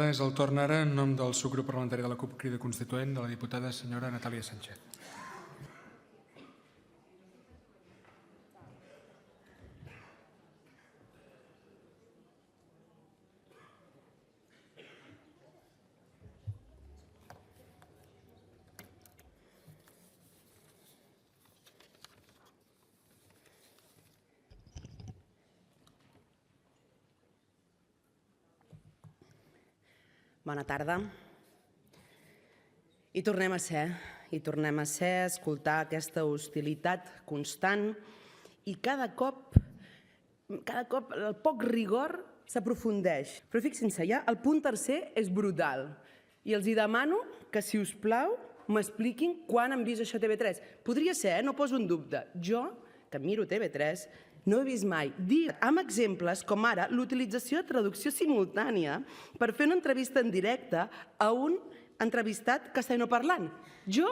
És el torn ara, en nom del subgrup parlamentari de la CUP Crida Constituent, de la diputada senyora Natàlia Sánchez. Bona tarda. Hi tornem a ser, escoltar aquesta hostilitat constant i cada cop el poc rigor s'aprofundeix. Però fixin-se, ja el punt tercer és brutal i els demano que, si us plau, m'expliquin quan han vist això a TV3. Podria ser, no poso en dubte. Jo, que miro TV3, no he vist mai dir amb exemples com ara l'utilització de traducció simultània per fer una entrevista en directe a un entrevistat castellanoparlant. Jo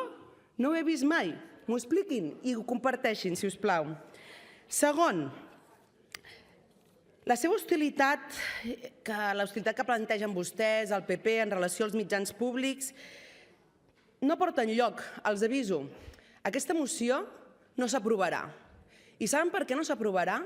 no ho he vist mai. M'ho expliquin i ho comparteixin, si us plau. Segon, la seva hostilitat, l'hostilitat que plantegen vostès, el PP, en relació als mitjans públics, no porta enlloc, els aviso. Aquesta moció no s'aprovarà. I saben per què no s'aprovarà?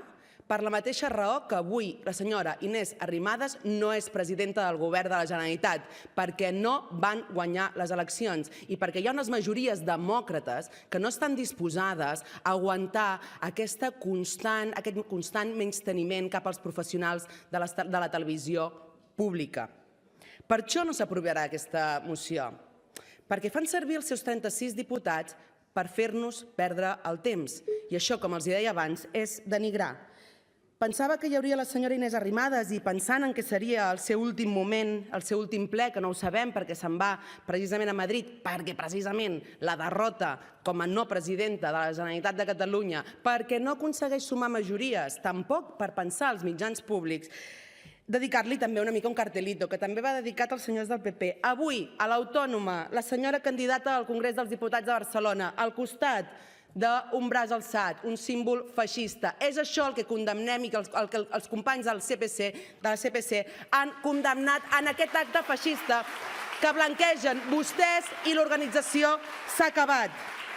Per la mateixa raó que avui la senyora Inés Arrimadas no és presidenta del Govern de la Generalitat, perquè no van guanyar les eleccions i perquè hi ha unes majories demòcrates que no estan disposades a aguantar aquest constant menysteniment cap als professionals de la televisió pública. Per això no s'aprovarà aquesta moció, perquè fan servir els seus 36 diputats per fer-nos perdre el temps. I això, com els deia abans, és denigrar. Pensava que hi hauria la senyora Inés Arrimadas i pensant en què seria el seu últim moment, el seu últim ple, que no ho sabem perquè se'n va precisament a Madrid, perquè precisament la derrota com a no presidenta de la Generalitat de Catalunya, perquè no aconsegueix sumar majories, tampoc per pensar als mitjans públics, dedicar-li també una mica un cartelito, que també va dedicat als senyors del PP. Avui, a l'Autònoma, la senyora candidata al Congrés dels Diputats de Barcelona, al costat d'un braç alçat, un símbol feixista. És això el que condemnem i que els companys de la CPC han condemnat en aquest acte feixista que blanquegen vostès i l'organització S'ha acabat.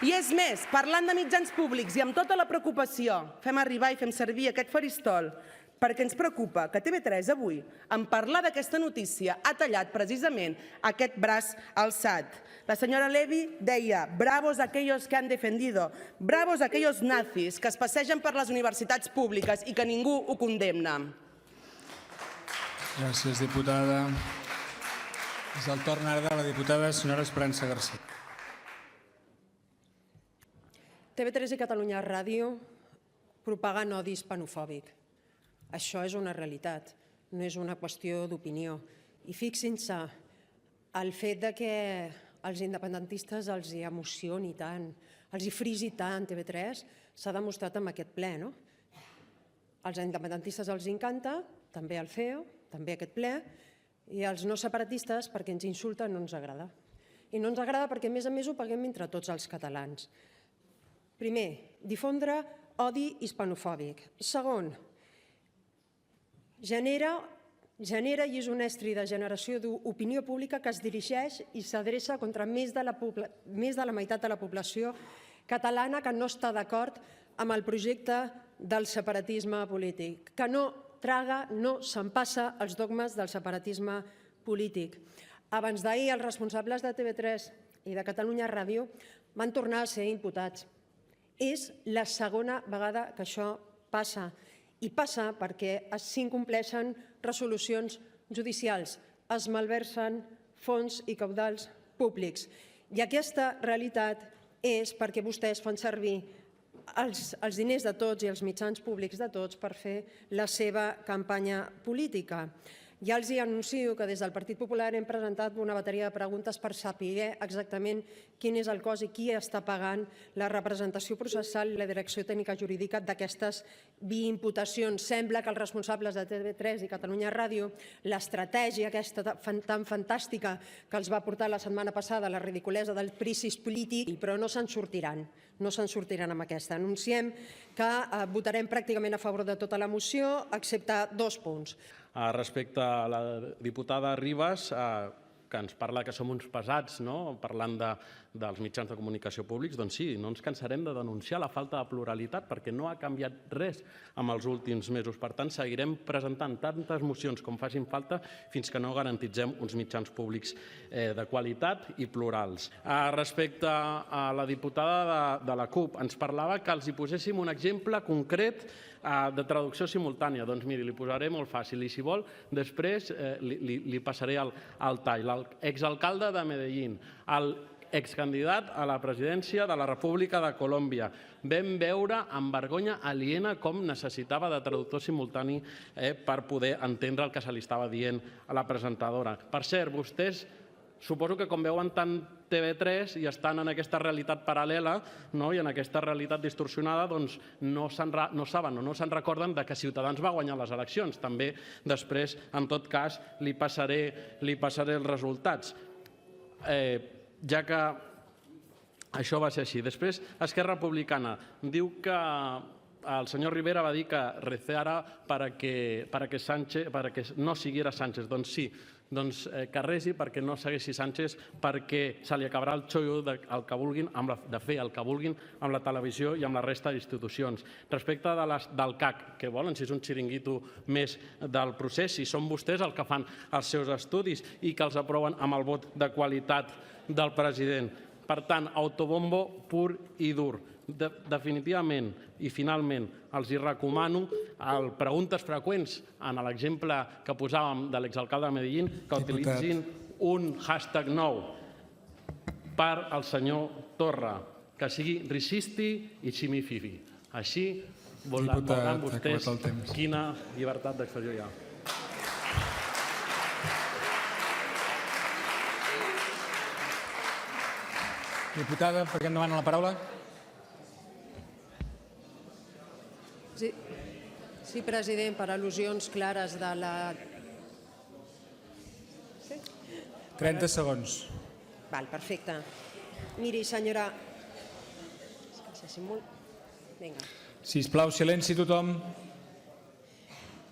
I és més, parlant de mitjans públics i amb tota la preocupació, fem arribar i fem servir aquest faristol perquè ens preocupa que TV3 avui, en parlar d'aquesta notícia, ha tallat precisament aquest braç alçat. La senyora Levy deia, bravos aquellos que han defendido, bravos aquellos nazis que es passegen per les universitats públiques i que ningú ho condemna. Gràcies, diputada. És el torn ara de la diputada senyora Esperança García. TV3 i Catalunya Ràdio propaguen odi hispanofòbic. Això és una realitat, no és una qüestió d'opinió. I fixin-se, el fet que als independentistes els emocioni tant, els frisi tant TV3, s'ha demostrat amb aquest ple, no? Als independentistes els encanta, també el CEO, també aquest ple, i als no separatistes, perquè ens insulten, no ens agrada. I no ens agrada perquè, a més, ho paguem entre tots els catalans. Primer, difondre odi hispanofòbic. Segon, genera i és un estri de generació d'opinió pública que es dirigeix i s'adreça contra més de la meitat de la població catalana que no està d'acord amb el projecte del separatisme polític, que no traga, no s'empassa els dogmes del separatisme polític. Abans d'ahir, els responsables de TV3 i de Catalunya Ràdio van tornar a ser imputats. És la segona vegada que això passa. I passa perquè s'incompleixen resolucions judicials, es malversen fons i caudals públics. I aquesta realitat és perquè vostès fan servir els diners de tots i els mitjans públics de tots per fer la seva campanya política. Ja els anuncio que des del Partit Popular hem presentat una bateria de preguntes per saber exactament quin és el cost i qui està pagant la representació processal i la direcció tècnica jurídica d'aquestes 20 imputacions. Sembla que els responsables de TV3 i Catalunya Ràdio, l'estratègia aquesta tan fantàstica que els va portar la setmana passada la ridiculesa del priscis polític, però no se'n sortiran. No se'n sortiran amb aquesta. Anunciem que votarem pràcticament a favor de tota la moció, excepte 2 punts. Respecte a la diputada Ribas, que ens parla que som uns pesats, no?, parlant dels mitjans de comunicació públics, doncs sí, no ens cansarem de denunciar la falta de pluralitat perquè no ha canviat res en els últims mesos. Per tant, seguirem presentant tantes mocions com facin falta fins que no garantitzem uns mitjans públics de qualitat i plurals. Respecte a la diputada de la CUP, ens parlava que els hi poséssim un exemple concret de traducció simultània. Doncs miri, li posaré molt fàcil i si vol després li passaré el tall. L'exalcalde de Medellín, l'excandidat a la presidència de la República de Colòmbia. Vam veure amb vergonya aliena com necessitava de traductor simultani per poder entendre el que se li estava dient a la presentadora. Per cert, vostès suposo que com veuen tant TV3 i estan en aquesta realitat paral·lela i en aquesta realitat distorsionada, doncs no saben o no se'n recorden que Ciutadans va guanyar les eleccions. També després, en tot cas, li passaré els resultats. Ja que això va ser així. Després, Esquerra Republicana diu que el senyor Rivera va dir que rezara para que no siguiera Sánchez. Doncs sí, que resi perquè no segueixi Sánchez, perquè se li acabarà el xollo de fer el que vulguin amb la televisió i amb la resta d'institucions. Respecte del CAC, què volen? Si és un xiringuito més del procés, si són vostès els que fan els seus estudis i que els aproven amb el vot de qualitat del president. Per tant, autobombo pur i dur. Definitivament i finalment els hi recomano preguntes freqüents en l'exemple que posàvem de l'exalcalde de Medellín que utilitzin un hashtag nou per al senyor Torra, que sigui Risisti i Ximififi. Així veuran vostès quina llibertat d'expressió hi ha. Diputada, per què em demana la paraula? Sí, president, per al·lusions clares de la... 30 segons. Val, perfecte. Miri, senyora... Vinga. Sisplau, silenci tothom.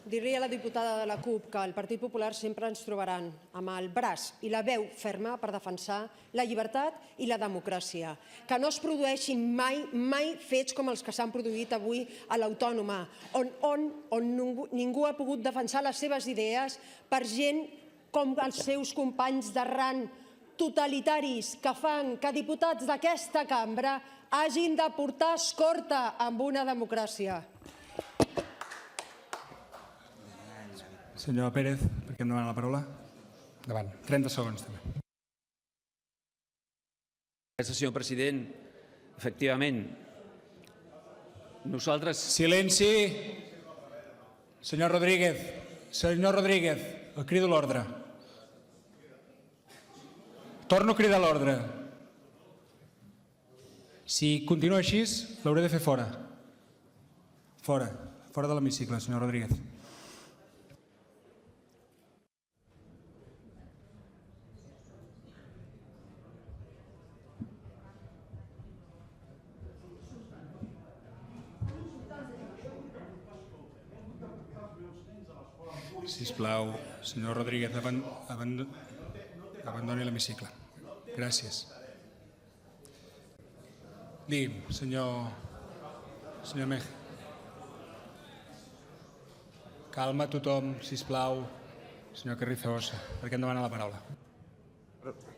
Dir-li a la diputada de la CUP que el Partit Popular sempre ens trobaran amb el braç i la veu ferma per defensar la llibertat i la democràcia. Que no es produeixin mai fets com els que s'han produït avui a l'Autònoma, on ningú ha pogut defensar les seves idees per gent com els seus companys d'arran totalitaris que fan que diputats d'aquesta cambra hagin de portar escorta amb una democràcia. Senyor Pérez, per què em demana la paraula? Endavant. 30 segons, també. Gràcies, senyor president. Efectivament, nosaltres... Silenci! Senyor Rodríguez, el crido a l'ordre. Torno a cridar a l'ordre. Si continua així, l'hauré de fer fora. Fora de l'hemicicle, senyor Rodríguez. Sisplau, senyor Rodríguez, abandoni l'hemicicle. Gràcies. Digui'm, senyor Mej. Calma tothom, sisplau. Senyor Carrizosa, per què em demana la paraula?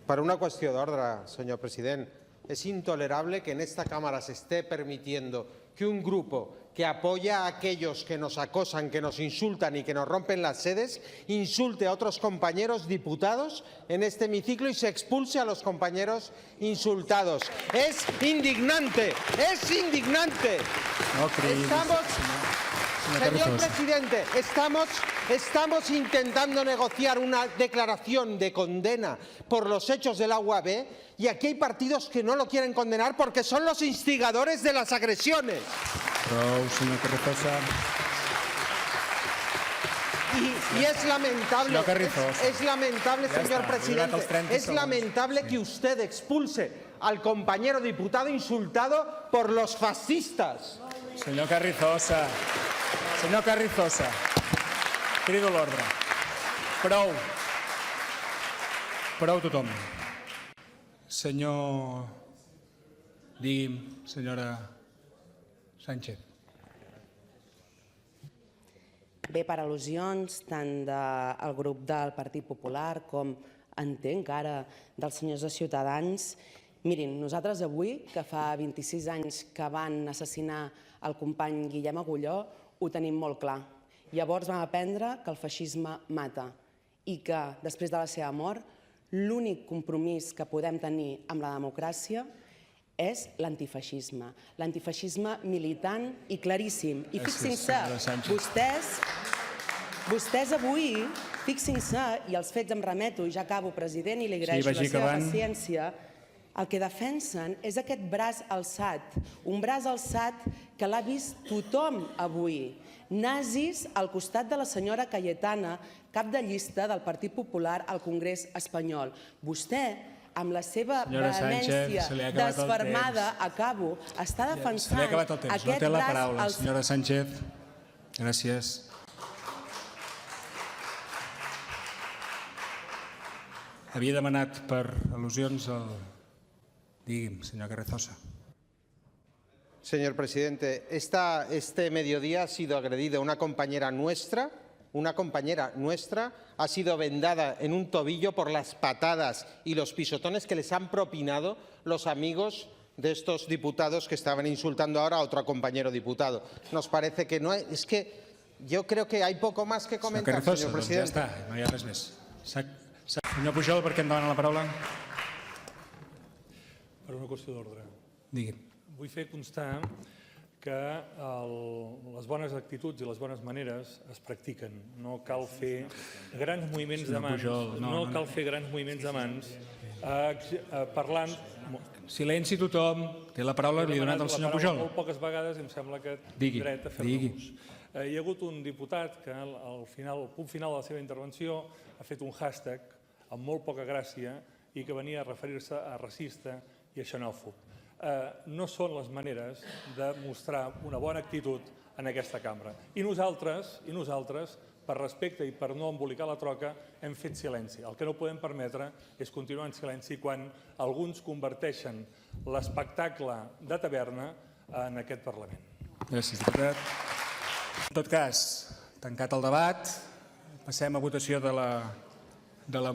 Per una cuestión de orden, señor presidente. Es intolerable que en esta Cámara se esté permitiendo que un grupo que apoya a aquellos que nos acosan, que nos insultan y que nos rompen las sedes, insulte a otros compañeros diputados en este hemiciclo y se expulse a los compañeros insultados. Es indignante, es indignante. Señor presidente, estamos intentando negociar una declaración de condena por los hechos del UAB y aquí hay partidos que no lo quieren condenar porque son los instigadores de las agresiones. Prou, senyor Carrizosa. Y es lamentable, señor presidente, es lamentable que usted expulse al compañero diputado insultado por los fascistas. Senyor Carrizosa. Crido l'ordre. Prou. Prou tothom. Senyor... Digui'm, senyora Sánchez. Bé, per al·lusions tant del grup del Partit Popular com entenc ara dels senyors de Ciutadans, mirin, nosaltres avui, que fa 26 anys que van assassinar el company Guillem Agulló, ho tenim molt clar. Llavors vam aprendre que el feixisme mata i que, després de la seva mort, l'únic compromís que podem tenir amb la democràcia és l'antifeixisme. L'antifeixisme militant i claríssim. I fixin-se, vostès avui, fixin-se, i els fets em remeto, i ja acabo, president, i li agraeixo la seva paciència, el que defensen és aquest braç alçat, un braç alçat que l'ha vist tothom avui. Nazis al costat de la senyora Cayetana, cap de llista del Partit Popular al Congrés espanyol. Vostè, amb la seva vehemència desfermada, acabo, està defensant aquest braç alçat. No té la paraula, senyora Sánchez. Gràcies. Havia demanat per al·lusions el... Digui'm, señor Carrizosa. Señor presidente, este mediodía ha sido agredida una compañera nuestra ha sido vendada en un tobillo por las patadas y los pisotones que les han propinado los amigos de estos diputados que estaban insultando ahora a otro compañero diputado. Nos parece que no es que yo creo que hay poco más que comentar, señor presidente. Ja està, no hi ha res més. Senyor Pujol, per què em demana la paraula? Per una qüestió d'ordre. Digui'm. Vull fer constar que les bones actituds i les bones maneres es practiquen. No cal fer grans moviments de mans. No cal fer grans moviments de mans parlant... Silenci tothom. Té la paraula, li he donat al senyor Pujol. Molt poques vegades em sembla que tinc dret a fer-ne ús. Hi ha hagut un diputat que al punt final de la seva intervenció ha fet un hashtag amb molt poca gràcia i que venia a referir-se a racista i a xenòfob. No són les maneres de mostrar una bona actitud en aquesta cambra. I nosaltres, per respecte i per no embolicar la troca, hem fet silenci. El que no podem permetre és continuar en silenci quan alguns converteixen l'espectacle de taverna en aquest Parlament. Gràcies, diputat. En tot cas, tancat el debat, passem a votació de la